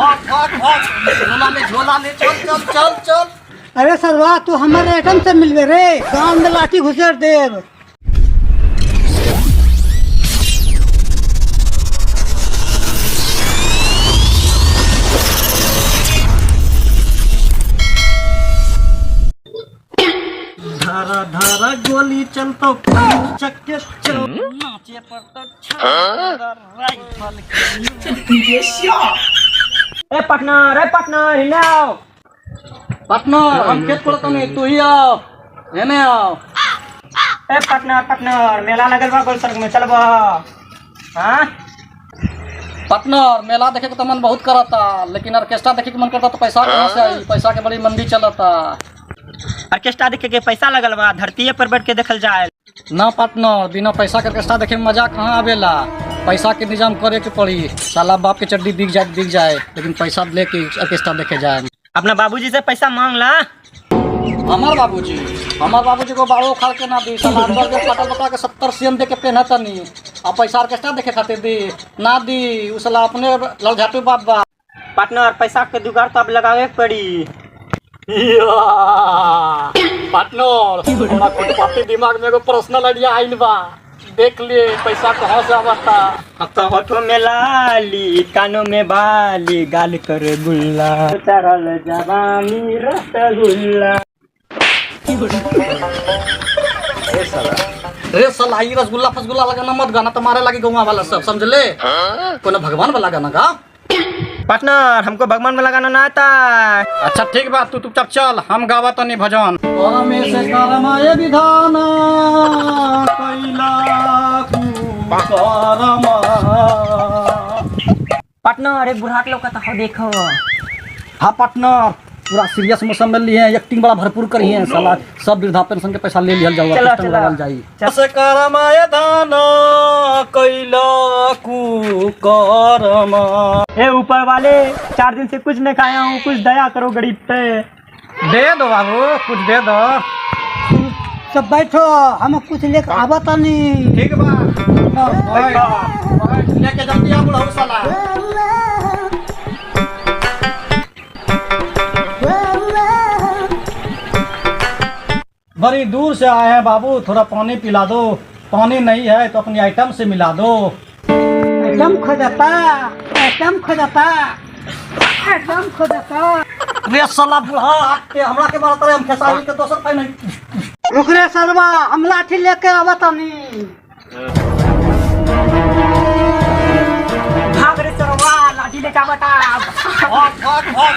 भाग भाग भाग, झोला ले चल चल चल चल। अरे सरवा तू हमारे आइटम से मिलवे रे, गांव में लाठी घुसेड़ देव। धारा धारा गोली चलतो चक्के चल नाचे पर तो छाड़ा राइफल ए पार्टनर हिलाओ। पार्टनर हम खेत पड़ता नहीं, तू ही आओ एने आओ। ए पार्टनर मेला लगल बा गोलसर्ग में, चलबा? हाँ पार्टनर मेला देखे के तो मन बहुत करता, लेकिन ऑर्केस्ट्रा देखे के मन करता तो पैसा कहाँ से आई? पैसा के बड़ी मंदी चलता। ऑर्केस्ट्रा देखे के पैसा लगल बा, धरती पर बैठ के देखल जाए ना पार्टनर, बिना पैसा के ऑर्केस्ट्रा देखे में मजा कहाँ आवेला? पैसा के निजाम करे के पड़ी। साला बाप के चड्डी दिख जाए, लेकिन पैसा लेके ऑर्केस्ट्रा देखे जाए। अपना बाबूजी से पैसा मांग ला। हमार बाबूजी को बाड़ो उखाड़ के ना दी, साला अंदर के पटा पटा के 70 सीएम दे के पेन तनी, अब पैसा ऑर्केस्ट्रा देखे खातिर दी ना दी। उ साला अपने लड़झाटू बाप बा। पार्टनर पैसा के जुगाड़ तो अब लगावे के पड़ी। पार्टनर हमरा फुटपाती दिमाग में एगो पर्सनल आइडिया आइल बा, देख लिए पैसा कहाँ से आवता। अब तो होठों में लाली, कानों में बाली, गाल कर गुल्ला, तरल जवानी रसगुल्ला। रे साला ई रसगुल्ला फसगुल्ला लगा ना मत गाना, तुम्हारे लगे गौवा वाला सब समझ ले। कोनो भगवान वाला गाना गा। पार्टनर हमको भगवान वाला गाना ना आता। अच्छा ठीक बा, तू चुपचाप चल, हम गावा तनी भजन। में से करमाय विधान कैला कुकरमा। पार्टनर एक बुढ़ा के लोग का हो देखो। हाँ पार्टनर पूरा सीरियस मौसम में लिए हैं, एक्टिंग बड़ा भरपूर करी है साला। सब वृद्धा पेंशन के पैसा ले लिया जाओ, लगाल जाई। से करमाय दान कैला कुकरमा। ए ऊपर वाले 4 दिन से कुछ नहीं खाया हूँ, कुछ दया करो गरीब पे। दे दो बाबू, कुछ दे दो। सब बैठो, हम कुछ लेकर आवता नहीं। ठीक बा, लेके जल्दी आ बुढ़ऊ साला। बड़ी दूर से आए हैं बाबू, थोड़ा पानी पिला दो। पानी नहीं है तो अपनी आइटम से मिला दो। आइटम खोजता, आइटम खोजता, आइटम खोजता। रे साला बुढ़ा आके हमरा के मारता रे, हम खेसारी के दोसर पाई नहीं। रुक रे सरवा, हम लाठी लेके आवता नहीं। भाग रे सरवा, लाठी लेके आवता। भाग भाग भाग,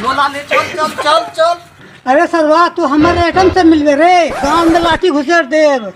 झोला ले चल चल चल चल। अरे सरवा तू हमारे आइटम से मिलवे रे, गांव में लाठी घुसेड़ देव।